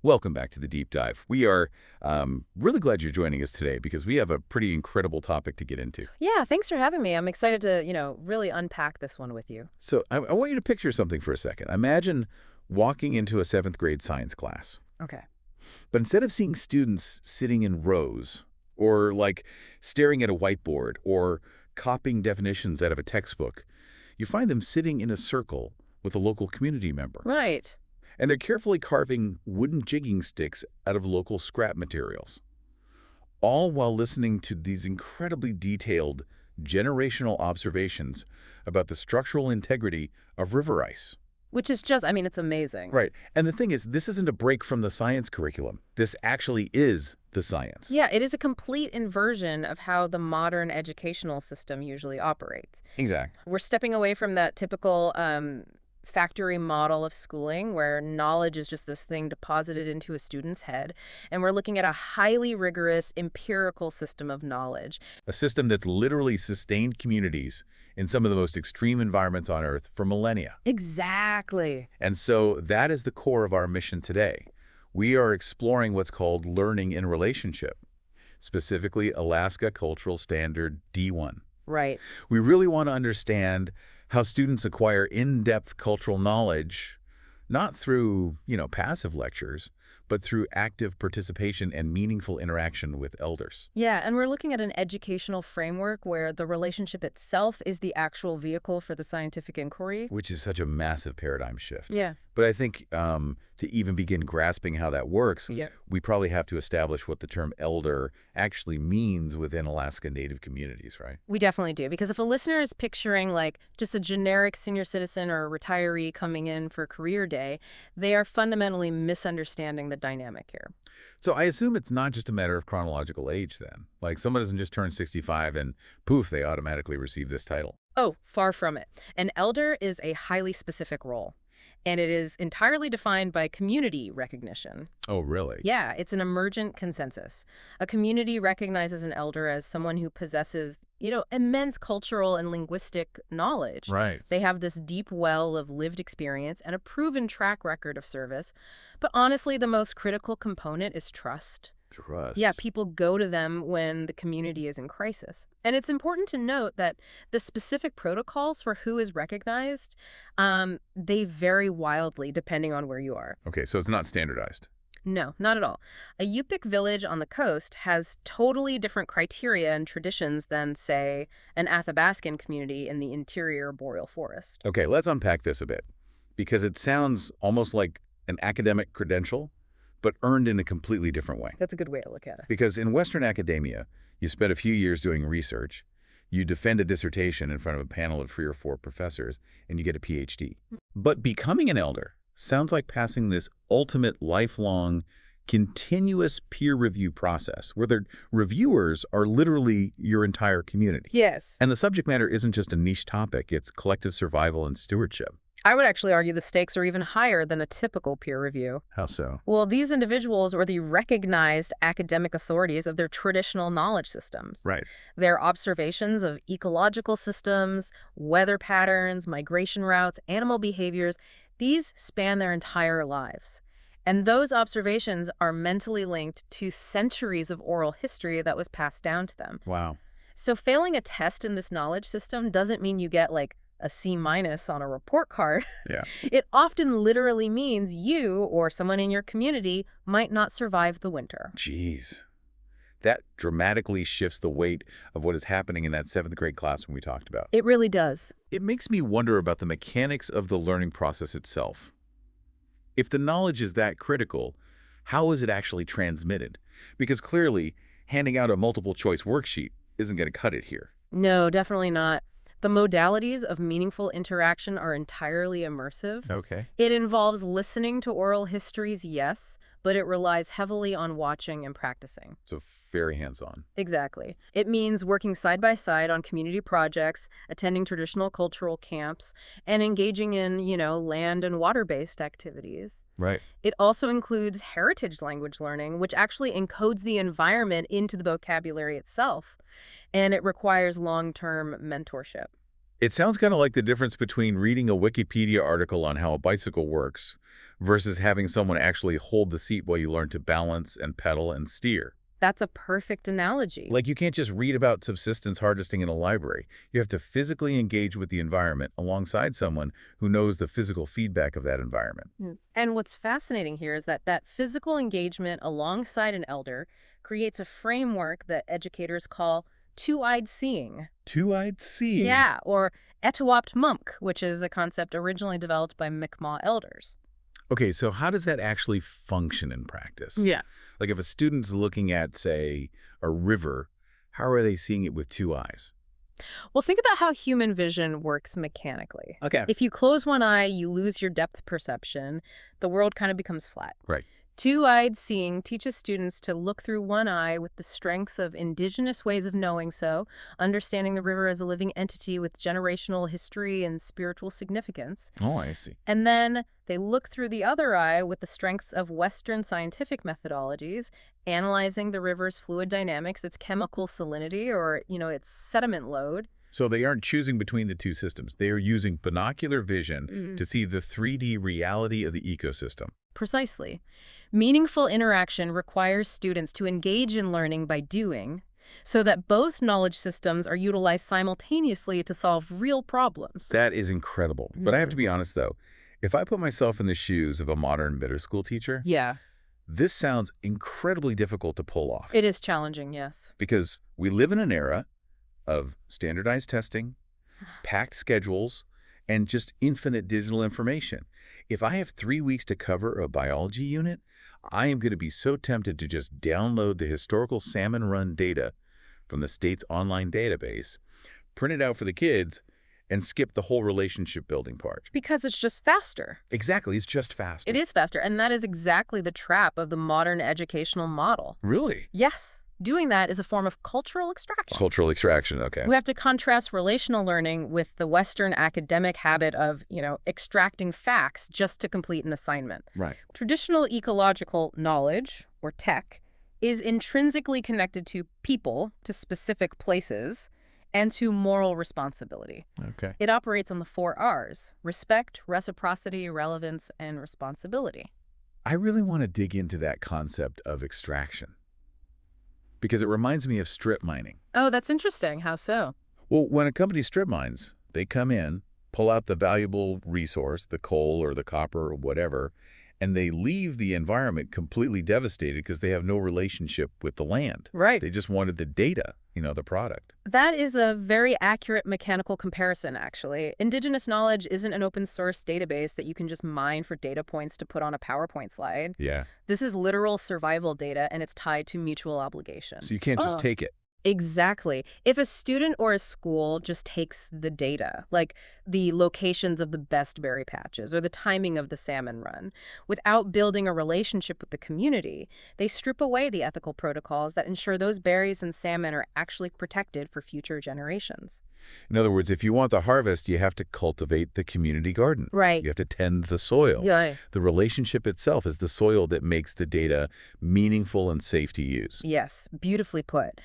Welcome back to the Deep Dive. We are really glad you're joining us today because we have a pretty incredible topic to get into. Yeah, thanks for having me. I'm excited to, really unpack this one with you. So I want you to picture something for a second. Imagine walking into a 7th grade science class, Okay. but instead of seeing students sitting in rows or like staring at a whiteboard or copying definitions out of a textbook, you find them sitting in a circle with a local community member. Right. And they're carefully carving wooden jigging sticks out of local scrap materials, all while listening to these incredibly detailed generational observations about the structural integrity of river ice. Which is just, it's amazing. Right. And the thing is, this isn't a break from the science curriculum. This actually is the science. Yeah, it is a complete inversion of how the modern educational system usually operates. Exactly. We're stepping away from that typical factory model of schooling where knowledge is just this thing deposited into a student's head, and we're looking at a highly rigorous empirical system of knowledge. A system that's literally sustained communities in some of the most extreme environments on Earth for millennia. Exactly. And so that is the core of our mission today. We are exploring what's called learning in relationship, specifically Alaska Cultural Standard D1. Right. We really want to understand how students acquire in-depth cultural knowledge, not through, passive lectures, but through active participation and meaningful interaction with elders. Yeah, and we're looking at an educational framework where the relationship itself is the actual vehicle for the scientific inquiry. Which is such a massive paradigm shift. Yeah. But I think to even begin grasping how that works, Yeah. we probably have to establish what the term elder actually means within Alaska Native communities, right? We definitely do, because if a listener is picturing like just a generic senior citizen or a retiree coming in for career day, they are fundamentally misunderstanding the dynamic here. So I assume it's not just a matter of chronological age then. Like someone doesn't just turn 65 and poof, they automatically receive this title. Oh, far from it. An elder is a highly specific role, and it is entirely defined by community recognition. Oh, really? Yeah, it's an emergent consensus. A community recognizes an elder as someone who possesses, immense cultural and linguistic knowledge. Right. They have this deep well of lived experience and a proven track record of service. But honestly, the most critical component is trust. Trust. Yeah, people go to them when the community is in crisis. And it's important to note that the specific protocols for who is recognized, they vary wildly depending on where you are. Okay, so it's not standardized. No, not at all. A Yupik village on the coast has totally different criteria and traditions than, say, an Athabascan community in the interior boreal forest. Okay, let's unpack this a bit, because it sounds almost like an academic credential, but earned in a completely different way. That's a good way to look at it. Because in Western academia, you spend a few years doing research, you defend a dissertation in front of a panel of 3 or 4 professors, and you get a PhD. But becoming an elder sounds like passing this ultimate, lifelong, continuous peer review process where the reviewers are literally your entire community. Yes. And the subject matter isn't just a niche topic, it's collective survival and stewardship. I would actually argue the stakes are even higher than a typical peer review. How so? Well, these individuals are the recognized academic authorities of their traditional knowledge systems. Right. Their observations of ecological systems, weather patterns, migration routes, animal behaviors, these span their entire lives. And those observations are mentally linked to centuries of oral history that was passed down to them. Wow. So failing a test in this knowledge system doesn't mean you get like a C- on a report card. Yeah. It often literally means you or someone in your community might not survive the winter. Jeez. That dramatically shifts the weight of what is happening in that 7th grade class when we talked about. It really does. It makes me wonder about the mechanics of the learning process itself. If the knowledge is that critical, how is it actually transmitted? Because clearly, handing out a multiple choice worksheet isn't going to cut it here. No, definitely not. The modalities of meaningful interaction are entirely immersive. Okay. It involves listening to oral histories, yes, but it relies heavily on watching and practicing. So very hands-on. Exactly. It means working side by side on community projects, attending traditional cultural camps, and engaging in, land and water-based activities. Right. It also includes heritage language learning, which actually encodes the environment into the vocabulary itself, and it requires long-term mentorship. It sounds kind of like the difference between reading a Wikipedia article on how a bicycle works versus having someone actually hold the seat while you learn to balance and pedal and steer. That's a perfect analogy. Like, you can't just read about subsistence harvesting in a library. You have to physically engage with the environment alongside someone who knows the physical feedback of that environment. And what's fascinating here is that physical engagement alongside an elder creates a framework that educators call two-eyed seeing. Two-eyed seeing? Yeah, or etuopt mumk, which is a concept originally developed by Mi'kmaq elders. Okay, so how does that actually function in practice? Yeah. Like, if a student's looking at, say, a river, how are they seeing it with two eyes? Well, think about how human vision works mechanically. Okay. If you close one eye, you lose your depth perception. The world kind of becomes flat. Right. Two-eyed seeing teaches students to look through one eye with the strengths of indigenous ways of knowing so, understanding the river as a living entity with generational history and spiritual significance. Oh, I see. And then they look through the other eye with the strengths of Western scientific methodologies, analyzing the river's fluid dynamics, its chemical salinity, or, its sediment load. So they aren't choosing between the two systems. They are using binocular vision to see the 3D reality of the ecosystem. Precisely. Meaningful interaction requires students to engage in learning by doing, so that both knowledge systems are utilized simultaneously to solve real problems. That is incredible. But I have to be honest, though. If I put myself in the shoes of a modern middle school teacher, Yeah. this sounds incredibly difficult to pull off. It is challenging, yes. Because we live in an era of standardized testing, packed schedules, and just infinite digital information. If I have 3 weeks to cover a biology unit, I am going to be so tempted to just download the historical salmon run data from the state's online database, print it out for the kids, and skip the whole relationship building part. Because it's just faster. Exactly. It's just faster. It is faster, and that is exactly the trap of the modern educational model. Really? Yes. Doing that is a form of cultural extraction. Cultural extraction, okay. We have to contrast relational learning with the Western academic habit of, extracting facts just to complete an assignment. Right. Traditional ecological knowledge, or tech, is intrinsically connected to people, to specific places, and to moral responsibility. Okay. It operates on the 4 R's: respect, reciprocity, relevance, and responsibility. I really want to dig into that concept of extraction, because it reminds me of strip mining. Oh, that's interesting. How so? Well, when a company strip mines, they come in, pull out the valuable resource, the coal or the copper or whatever, and they leave the environment completely devastated because they have no relationship with the land. Right. They just wanted the data, the product. That is a very accurate mechanical comparison, actually. Indigenous knowledge isn't an open source database that you can just mine for data points to put on a PowerPoint slide. Yeah. This is literal survival data, and it's tied to mutual obligation. So you can't just take it. Exactly. If a student or a school just takes the data, like the locations of the best berry patches or the timing of the salmon run, without building a relationship with the community, they strip away the ethical protocols that ensure those berries and salmon are actually protected for future generations. In other words, if you want the harvest, you have to cultivate the community garden. Right. You have to tend the soil. Yeah. The relationship itself is the soil that makes the data meaningful and safe to use. Yes, beautifully put.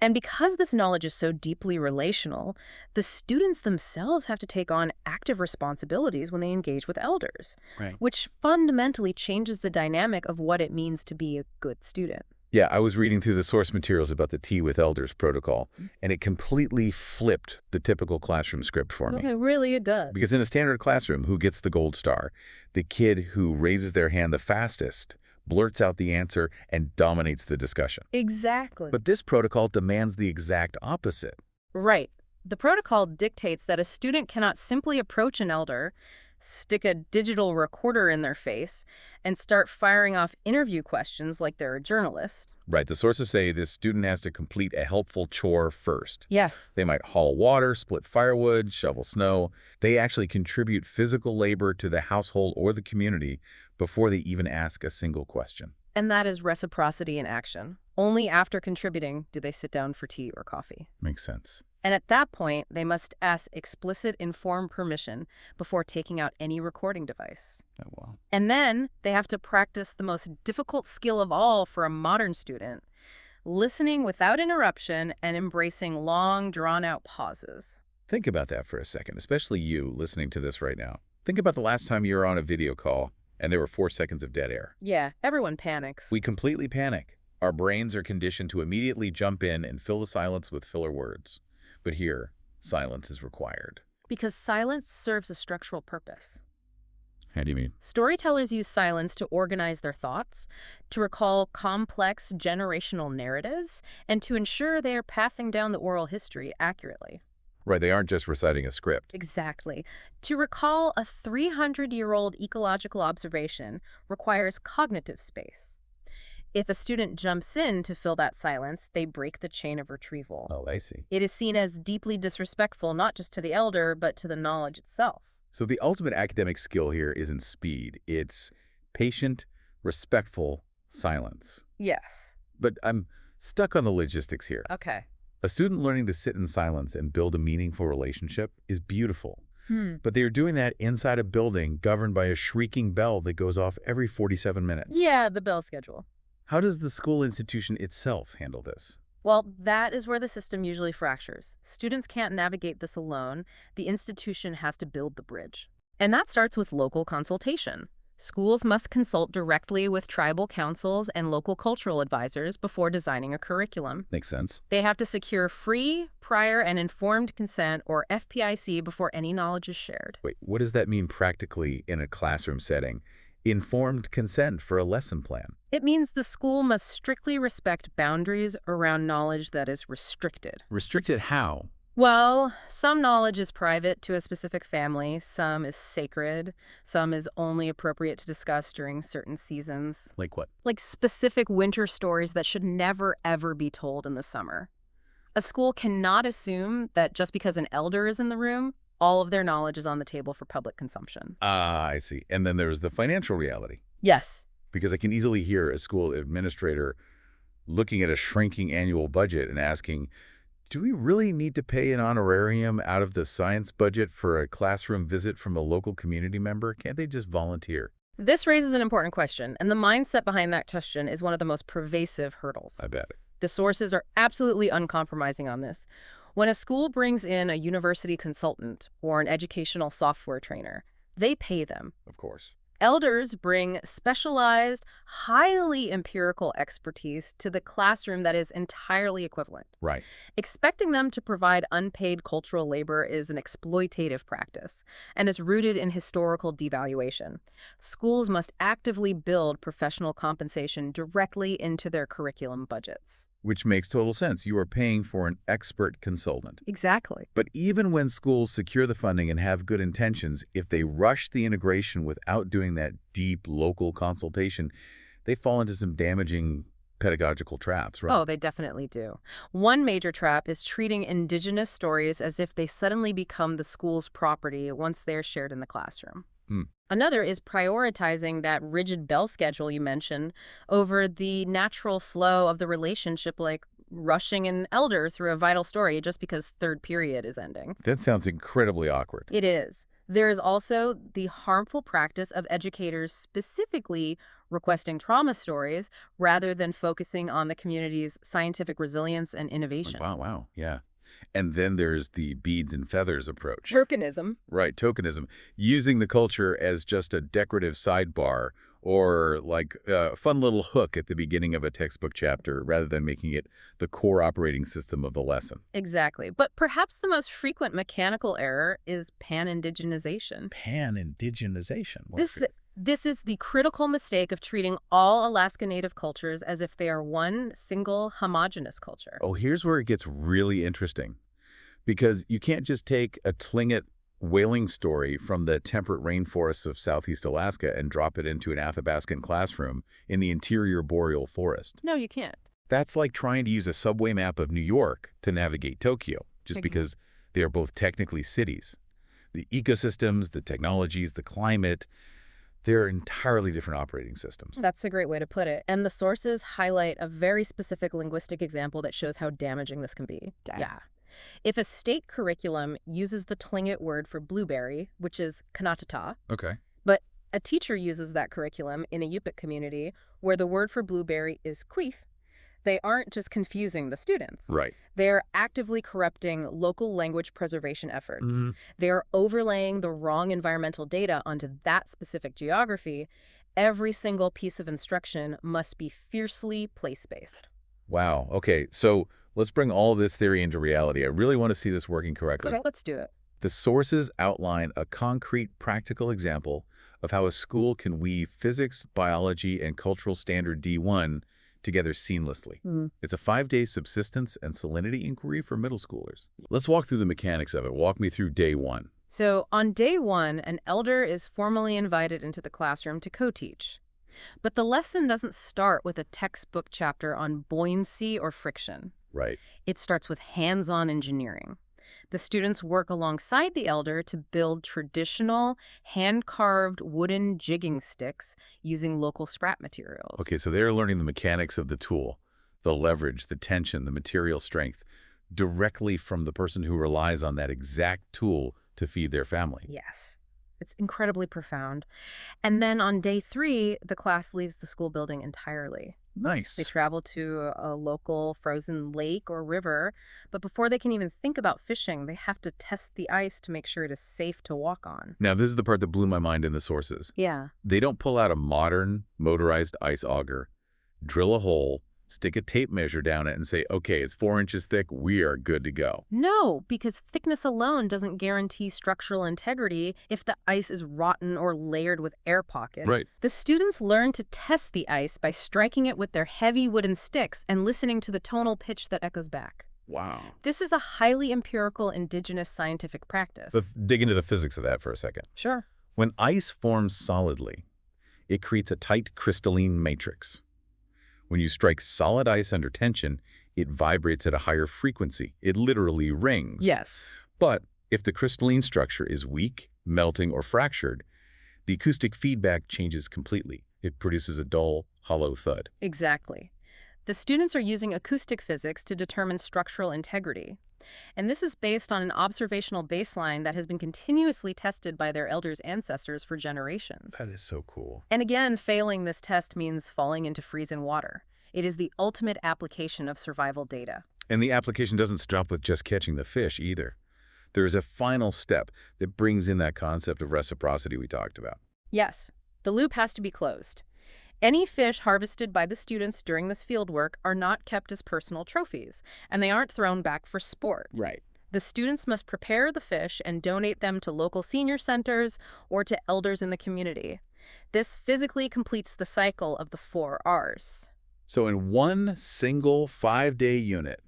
And because this knowledge is so deeply relational, the students themselves have to take on active responsibilities when they engage with elders, Right. which fundamentally changes the dynamic of what it means to be a good student. Yeah, I was reading through the source materials about the Tea with Elders protocol, and it completely flipped the typical classroom script for me. Okay, really, it does. Because in a standard classroom, who gets the gold star? The kid who raises their hand the fastest, blurts out the answer, and dominates the discussion. Exactly. But this protocol demands the exact opposite. Right. The protocol dictates that a student cannot simply approach an elder, stick a digital recorder in their face, and start firing off interview questions like they're a journalist. Right, the sources say this student has to complete a helpful chore first. Yes. They might haul water, split firewood, shovel snow. They actually contribute physical labor to the household or the community before they even ask a single question. And that is reciprocity in action. Only after contributing do they sit down for tea or coffee. Makes sense. And at that point, they must ask explicit informed permission before taking out any recording device. Oh, wow. And then they have to practice the most difficult skill of all for a modern student, listening without interruption and embracing long, drawn-out pauses. Think about that for a second, especially you listening to this right now. Think about the last time you were on a video call and there were 4 seconds of dead air. Yeah, everyone panics. We completely panic. Our brains are conditioned to immediately jump in and fill the silence with filler words. But here, silence is required. Because silence serves a structural purpose. How do you mean? Storytellers use silence to organize their thoughts, to recall complex generational narratives, and to ensure they are passing down the oral history accurately. Right, they aren't just reciting a script. Exactly. To recall a 300-year-old ecological observation requires cognitive space. If a student jumps in to fill that silence, they break the chain of retrieval. Oh, I see. It is seen as deeply disrespectful not just to the elder, but to the knowledge itself. So the ultimate academic skill here isn't speed. It's patient, respectful silence. Yes. But I'm stuck on the logistics here. Okay. A student learning to sit in silence and build a meaningful relationship is beautiful. But they are doing that inside a building governed by a shrieking bell that goes off every 47 minutes. Yeah, the bell schedule. How does the school institution itself handle this? Well, that is where the system usually fractures. Students can't navigate this alone. The institution has to build the bridge. And that starts with local consultation. Schools must consult directly with tribal councils and local cultural advisors before designing a curriculum. Makes sense. They have to secure free, prior, and informed consent, or FPIC, before any knowledge is shared. Wait, what does that mean practically in a classroom setting? Informed consent for a lesson plan. It means the school must strictly respect boundaries around knowledge that is restricted. Restricted how? Well, some knowledge is private to a specific family, some is sacred, some is only appropriate to discuss during certain seasons. Like what? Like specific winter stories that should never, ever be told in the summer. A school cannot assume that just because an elder is in the room, all of their knowledge is on the table for public consumption. Ah, I see. And then there's the financial reality. Yes. Because I can easily hear a school administrator looking at a shrinking annual budget and asking, do we really need to pay an honorarium out of the science budget for a classroom visit from a local community member? Can't they just volunteer? This raises an important question, and the mindset behind that question is one of the most pervasive hurdles. I bet. The sources are absolutely uncompromising on this. When a school brings in a university consultant or an educational software trainer, they pay them. Of course. Elders bring specialized, highly empirical expertise to the classroom that is entirely equivalent. Right. Expecting them to provide unpaid cultural labor is an exploitative practice and is rooted in historical devaluation. Schools must actively build professional compensation directly into their curriculum budgets. Which makes total sense. You are paying for an expert consultant. Exactly. But even when schools secure the funding and have good intentions, if they rush the integration without doing that deep local consultation, they fall into some damaging pedagogical traps, right? Oh, they definitely do. One major trap is treating indigenous stories as if they suddenly become the school's property once they're shared in the classroom. Another is prioritizing that rigid bell schedule you mentioned over the natural flow of the relationship, like rushing an elder through a vital story just because third period is ending. That sounds incredibly awkward. It is. There is also the harmful practice of educators specifically requesting trauma stories rather than focusing on the community's scientific resilience and innovation. Wow, yeah. And then there's the beads and feathers approach. Tokenism. Right, tokenism. Using the culture as just a decorative sidebar or like a fun little hook at the beginning of a textbook chapter rather than making it the core operating system of the lesson. Exactly. But perhaps the most frequent mechanical error is pan-indigenization. Pan-indigenization? This is the critical mistake of treating all Alaska Native cultures as if they are one single homogeneous culture. Oh, here's where it gets really interesting. Because you can't just take a Tlingit whaling story from the temperate rainforests of southeast Alaska and drop it into an Athabascan classroom in the interior boreal forest. No, you can't. That's like trying to use a subway map of New York to navigate Tokyo, just because they are both technically cities. The ecosystems, the technologies, the climate, they're entirely different operating systems. That's a great way to put it. And the sources highlight a very specific linguistic example that shows how damaging this can be. Damn. Yeah. If a state curriculum uses the Tlingit word for blueberry, which is kanatata, Okay. but a teacher uses that curriculum in a Yupik community where the word for blueberry is queef, They aren't just confusing the students. Right. They're actively corrupting local language preservation efforts. Hmm. They're overlaying the wrong environmental data onto that specific geography. Every single piece of instruction must be fiercely place-based. Wow. Okay, so let's bring all this theory into reality. I really want to see this working correctly. Okay, let's do it. The sources outline a concrete, practical example of how a school can weave physics, biology, and cultural standard D1 together seamlessly. It's a 5-day subsistence and salinity inquiry for middle schoolers. Let's walk through the mechanics of it. Walk me through day one. So on day one, an elder is formally invited into the classroom to co-teach. But the lesson doesn't start with a textbook chapter on buoyancy or friction. Right. It starts with hands-on engineering. The students work alongside the elder to build traditional, hand-carved wooden jigging sticks using local scrap materials. Okay, so they're learning the mechanics of the tool, the leverage, the tension, the material strength, directly from the person who relies on that exact tool to feed their family. Yes, it's incredibly profound. And then on day three, the class leaves the school building entirely. They Nice. travel to a local frozen lake or river, but before they can even think about fishing, they have to test the ice to make sure it is safe to walk on. Now, this is the part that blew my mind in the sources. Yeah. They don't pull out a modern, motorized ice auger, drill a hole, stick a tape measure down it, and say, okay, it's 4 inches thick, we are good to go. No, because thickness alone doesn't guarantee structural integrity if the ice is rotten or layered with air pockets. Right. The students learn to test the ice by striking it with their heavy wooden sticks and listening to the tonal pitch that echoes back. Wow. This is a highly empirical indigenous scientific practice. Let's dig into the physics of that for a second. Sure. When ice forms solidly, it creates a tight crystalline matrix. When you strike solid ice under tension, it vibrates at a higher frequency. It literally rings. Yes. But if the crystalline structure is weak, melting, or fractured, the acoustic feedback changes completely. It produces a dull, hollow thud. Exactly. The students are using acoustic physics to determine structural integrity. And this is based on an observational baseline that has been continuously tested by their elders' ancestors for generations. That is so cool. And again, failing this test means falling into freezing water. It is the ultimate application of survival data. And the application doesn't stop with just catching the fish either. There is a final step that brings in that concept of reciprocity we talked about. Yes, the loop has to be closed. Any fish harvested by the students during this fieldwork are not kept as personal trophies, and they aren't thrown back for sport. Right. The students must prepare the fish and donate them to local senior centers or to elders in the community. This physically completes the cycle of the 4 R's. So in one single 5-day unit,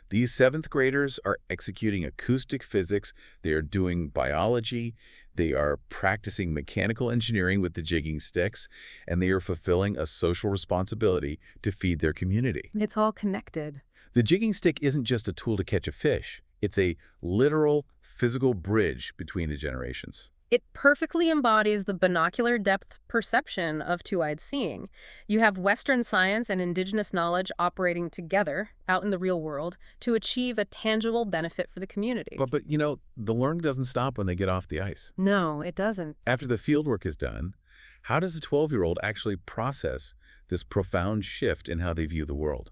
these 7th graders are executing acoustic physics, they are doing biology, they are practicing mechanical engineering with the jigging sticks, and they are fulfilling a social responsibility to feed their community. It's all connected. The jigging stick isn't just a tool to catch a fish. It's a literal, physical bridge between the generations. It perfectly embodies the binocular depth perception of two-eyed seeing. You have Western science and indigenous knowledge operating together out in the real world to achieve a tangible benefit for the community. But you know, the learning doesn't stop when they get off the ice. No, it doesn't. After the fieldwork is done, how does a 12-year-old actually process this profound shift in how they view the world?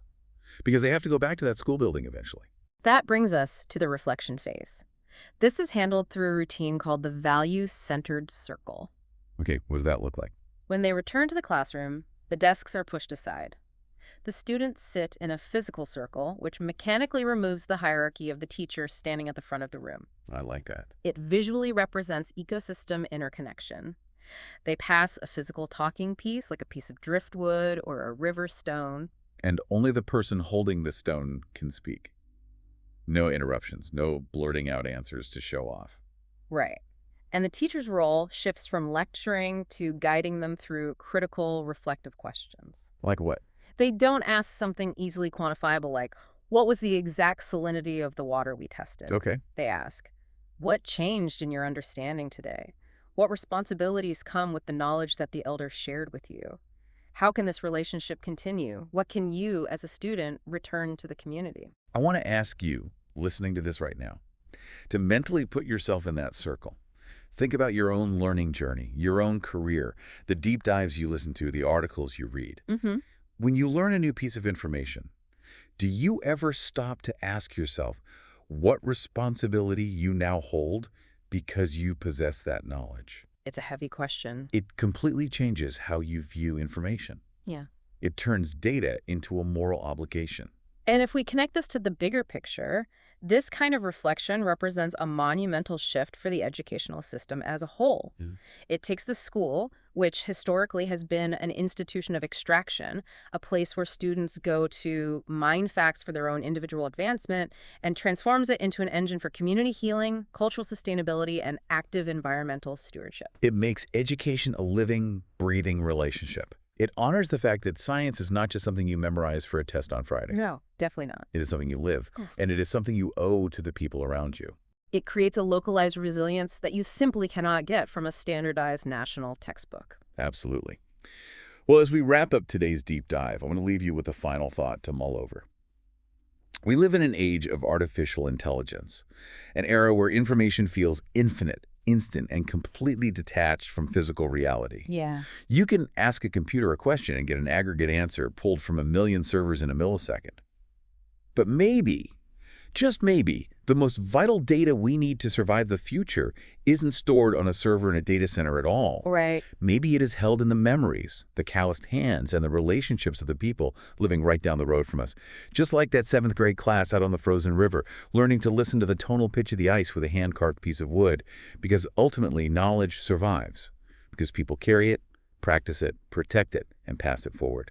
Because they have to go back to that school building eventually. That brings us to the reflection phase. This is handled through a routine called the value-centered circle. Okay, what does that look like? When they return to the classroom, the desks are pushed aside. The students sit in a physical circle, which mechanically removes the hierarchy of the teacher standing at the front of the room. I like that. It visually represents ecosystem interconnection. They pass a physical talking piece, like a piece of driftwood or a river stone. And only the person holding the stone can speak. No interruptions, no blurting out answers to show off. Right. And the teacher's role shifts from lecturing to guiding them through critical, reflective questions. Like what? They don't ask something easily quantifiable like, what was the exact salinity of the water we tested? Okay. They ask, what changed in your understanding today? What responsibilities come with the knowledge that the elder shared with you? How can this relationship continue? What can you, as a student, return to the community? I want to ask you, listening to this right now, to mentally put yourself in that circle. Think about your own learning journey, your own career, the deep dives you listen to, the articles you read. Mm-hmm. When you learn a new piece of information, Do you ever stop to ask yourself what responsibility you now hold because you possess that knowledge? It's a heavy question. It completely changes how you view information. Yeah. It turns data into a moral obligation. And if we connect this to the bigger picture, this kind of reflection represents a monumental shift for the educational system as a whole. Yeah. It takes the school, which historically has been an institution of extraction, a place where students go to mine facts for their own individual advancement, and transforms it into an engine for community healing, cultural sustainability, and active environmental stewardship. It makes education a living, breathing relationship. It honors the fact that science is not just something you memorize for a test on Friday. No, definitely not. It is something you live, and it is something you owe to the people around you. It creates a localized resilience that you simply cannot get from a standardized national textbook. Absolutely. Well, as we wrap up today's deep dive, I want to leave you with a final thought to mull over. We live in an age of artificial intelligence, an era where information feels infinite, instant, and completely detached from physical reality. Yeah. You can ask a computer a question and get an aggregate answer pulled from a million servers in a millisecond. But maybe, just maybe, the most vital data we need to survive the future isn't stored on a server in a data center at all. Right. Maybe it is held in the memories, the calloused hands, and the relationships of the people living right down the road from us. Just like that 7th grade class out on the frozen river, learning to listen to the tonal pitch of the ice with a hand-carved piece of wood, because ultimately knowledge survives, because people carry it, practice it, protect it, and pass it forward.